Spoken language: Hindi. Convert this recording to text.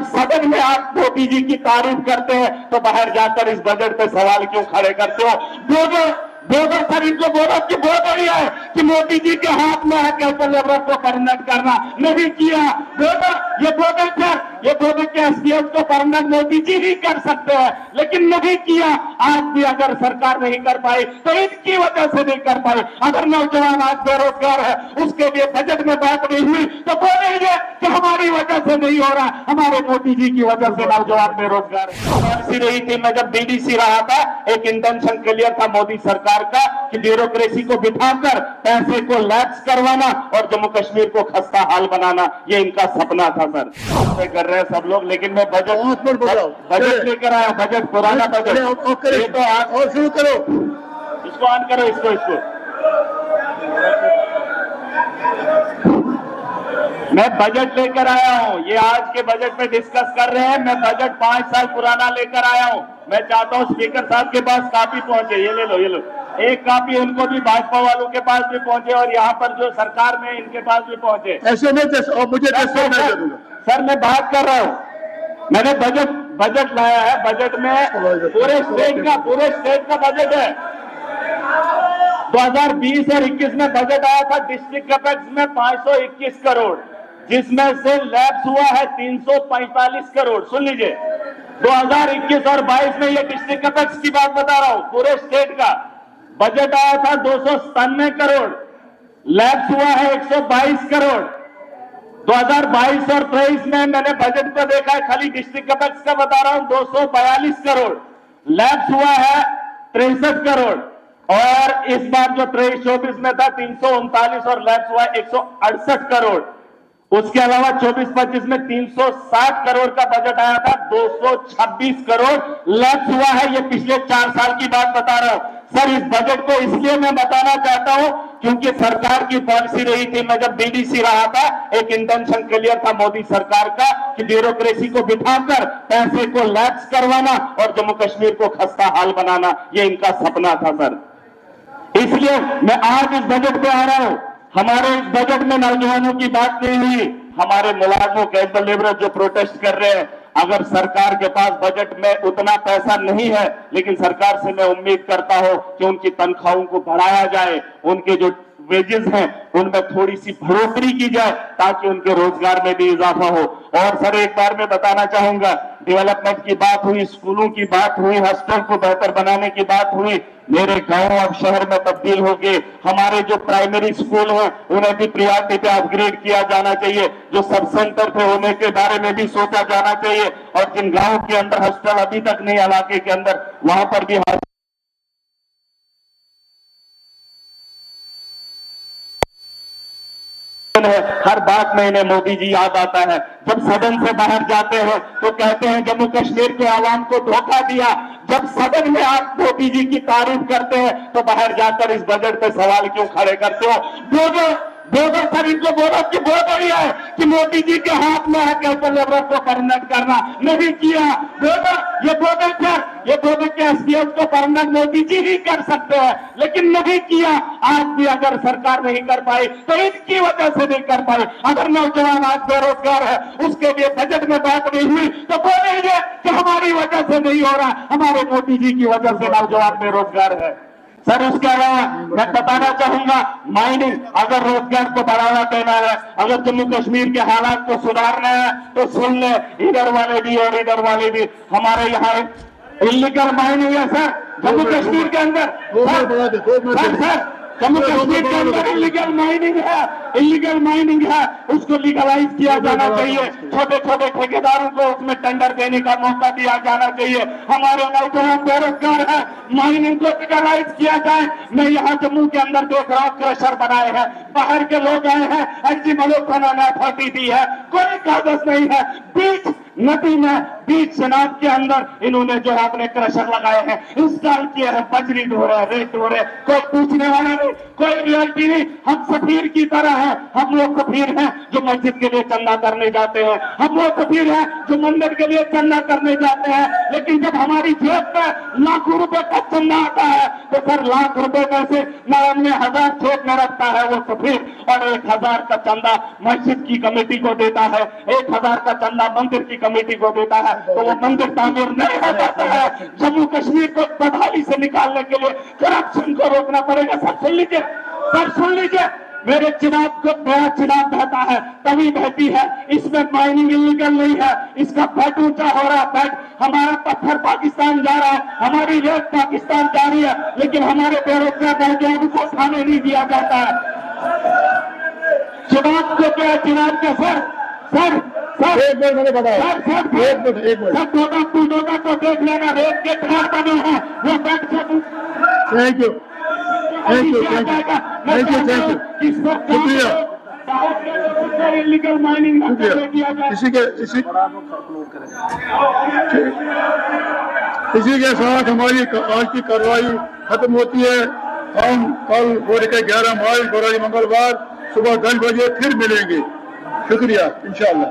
सदन में आप मोदी जी की तारीफ करते हैं तो बाहर जाकर इस बजट पे सवाल क्यों खड़े करते हो? बोधो सर इनको बोलो कि बोध ही है कि मोदी जी के हाथ में है कैसे लेबर को परमनेंट करना, नहीं किया। बोधो ये बोधो के एसडीएम को परमनेंट मोदी जी ही कर सकते हैं, लेकिन नहीं किया। आज भी अगर सरकार नहीं कर पाई तो इनकी वजह से नहीं कर पाई। अगर नौजवान आज बेरोजगार है, उसके लिए बजट में बात नहीं हुई तो बोलेंगे कि हमारी वजह से नहीं हो रहा, हमारे मोदी जी की वजह से नौजवान बेरोजगार है। पॉलिसी रही थी, मैं जब बीडीसी रहा था, एक इंटेंशन क्लियर था मोदी सरकार का कि ब्यूरोक्रेसी को बिठाकर पैसे को लैप्स करवाना और जम्मू कश्मीर को खस्ता हाल बनाना, ये इनका सपना था सर। कर रहे हैं सब लोग, लेकिन मैं बजट लेकर आया, बजट पुराना बजट। ये तो आप और शुरू करो, इसको ऑन करो, इसको मैं बजट लेकर आया हूं। ये आज के बजट में डिस्कस कर रहे हैं। मैं बजट 5 साल पुराना लेकर आया हूं। मैं चाहता हूं स्पीकर साहब के पास कापी पहुंचे, ये ले लो एक कापी, उनको भी भाजपा वालों के पास भी पहुंचे और यहाँ पर जो सरकार में इनके पास भी पहुंचे। ऐसे नहीं, और मुझे सर मैं बात कर रहा हूँ, मैंने बजट लाया है। बजट में पूरे स्टेट का बजट है। 2020 और 21 में बजट आया था डिस्ट्रिक्ट कैपेक्स में 521 करोड़, जिसमें से लैप्स हुआ है 345 करोड़। सुन लीजिए, 2021 और 22 में ये डिस्ट्रिक्ट कैपेक्स की बात बता रहा हूं। पूरे स्टेट का बजट आया था 297 करोड़, लैप्स हुआ है 122 करोड़। 2022 और 23 में मैंने बजट को देखा है, खाली डिस्ट्रिक्ट कैपेक्स का बता रहा हूं, 242 करोड़, लैप्स हुआ है 63 करोड़। और इस बार जो 23-24 में था 339 और लैप्स हुआ 168 करोड़। उसके अलावा 24-25 में 360 करोड़ का बजट आया था, 226 करोड़ लैप्स हुआ है। ये पिछले 4 साल की बात बता रहा हूं सर। इस बजट को इसलिए मैं बताना चाहता हूं क्योंकि सरकार की पॉलिसी रही थी, मैं जब बीडीसी रहा था, एक इंटेंशन क्लियर था मोदी सरकार का कि ब्यूरोक्रेसी को बिठाकर पैसे को लैप्स करवाना और जम्मू कश्मीर को खस्ता हाल बनाना, ये इनका सपना था सर। इसलिए मैं आज इस बजट पे आ रहा हूं। हमारे इस बजट में नौजवानों की बात नहीं हुई, हमारे मुलाजमों कैजुअल लेबर जो प्रोटेस्ट कर रहे हैं। अगर सरकार के पास बजट में उतना पैसा नहीं है, लेकिन सरकार से मैं उम्मीद करता हूं कि उनकी तनख्वाहों को बढ़ाया जाए, उनके जो वेजेस हैं उनमें थोड़ी सी बढ़ोतरी की जाए ताकि उनके रोजगार में भी इजाफा हो। और सर एक बार मैं बताना चाहूंगा, डेवलपमेंट की बात हुई, स्कूलों की बात हुई, हॉस्टल को बेहतर बनाने की बात हुई। मेरे गांव अब शहर में तब्दील हो गए। हमारे जो प्राइमरी स्कूल हैं उन्हें भी प्रियॉरिटी पे अपग्रेड किया जाना चाहिए। जो सब सेंटर पे होने के बारे में भी सोचा जाना चाहिए। और जिन गांवों के अंदर हॉस्टल अभी तक नहीं, इलाके के अंदर, वहां पर भी हर बात में इन्हें मोदी जी याद आता है। जब सदन से बाहर जाते हैं तो कहते हैं जम्मू कश्मीर के आवाम को धोखा दिया। जब सदन में आप मोदी जी की तारीफ करते हैं तो बाहर जाकर इस बजट पे सवाल क्यों खड़े करते हो? बोधो सर इनको बोलो कि बोध ही है कि मोदी जी के हाथ में है कैसे लेबर को परमनेंट करना, नहीं किया। ये बोधो के एसडीएम को परमनेंट मोदी जी ही कर सकते हैं, लेकिन नहीं किया। आज भी अगर सरकार नहीं कर पाई तो इनकी वजह से नहीं कर पाई। अगर नौजवान आज बेरोजगार है, उसके लिए बजट में बात नहीं हुई तो बोलेंगे कि हमारी वजह से नहीं हो रहा, हमारे मोदी जी की वजह से नौजवान बेरोजगार है। सर उसके अलावा मैं बताना चाहूंगा, माइनिंग, अगर रोजगार को बढ़ावा देना है, अगर जम्मू कश्मीर के हालात को सुधारना है तो सुन ले, इधर वाले भी और इधर वाले भी। हमारे यहाँ इलीगल माइनिंग है सर जम्मू कश्मीर के अंदर। सर जम्मू कश्मीर के अंदर इलीगल माइनिंग है, उसको लीगलाइज किया जाना चाहिए। छोटे छोटे ठेकेदारों को उसमें टेंडर देने का मौका दिया जाना चाहिए। हमारे नौजवान बेरोजगार है, माइनिंग को लीगलाइज किया जाए। मैं यहाँ जम्मू के अंदर देख रहा हूँ, क्रशर बनाए हैं, बाहर के लोग आए हैं, ऐसी मलोक बनाना अथॉरिटी दी है, कोई कागज नहीं है, बीच नदी में बीच चुनाव के अंदर इन्होंने जो है अपने क्रशर लगाए हैं, इंस्टॉल किए हैं, बजरी ढो रहे हैं, रेत ढो रहे हैं, कोई पूछने वाला नहीं, कोई रियलिटी नहीं। हम सफीर की तरह हैं, हम लोग सफीर हैं जो मस्जिद के लिए चंदा करने जाते हैं, हम लोग सफीर हैं जो मंदिर के लिए चंदा करने जाते हैं, लेकिन जब हमारी जेब में लाखों रुपए का चंदा आता है तो सर लाख रुपए में से 99,000 जेब में रखता है वो सफीर, और 1,000 का चंदा मस्जिद की कमेटी को देता है, 1,000 का चंदा मंदिर की कमेटी को देता है, तो वो मंदिर तामीर नहीं हो पाता है। जम्मू कश्मीर को बदहाली से निकालने के लिए करप्शन को रोकना पड़ेगा। सर सुन लीजिए, सर सुन लीजिए, मेरे चिनाब को मेरा चिनाब बहता है, तभी बहती है, इसमें माइनिंग इलीगल नहीं है, इसका फैट ऊंचा हो रहा है, फैट हमारा पत्थर पाकिस्तान जा रहा है, हमारी रेत पाकिस्तान जा रही है, लेकिन हमारे बेरोजगार नौजवानों को खाने नहीं दिया जाता है। चिनाब को क्या, चिनाब के सर सर सर एक मिनट मैंने बताया, एक मिनट सर टोटा को देख लेना, रेत के घर बने हैं, वो फैट से thank you thank you thank you thank you शुक्रिया इलीगल माइनिंग शुक्रिया। इसी के साथ हमारी आज की कार्रवाई खत्म होती है। हम कल 11 मार्च मंगलवार सुबह 10 बजे फिर मिलेंगे। शुक्रिया इंशाअल्लाह।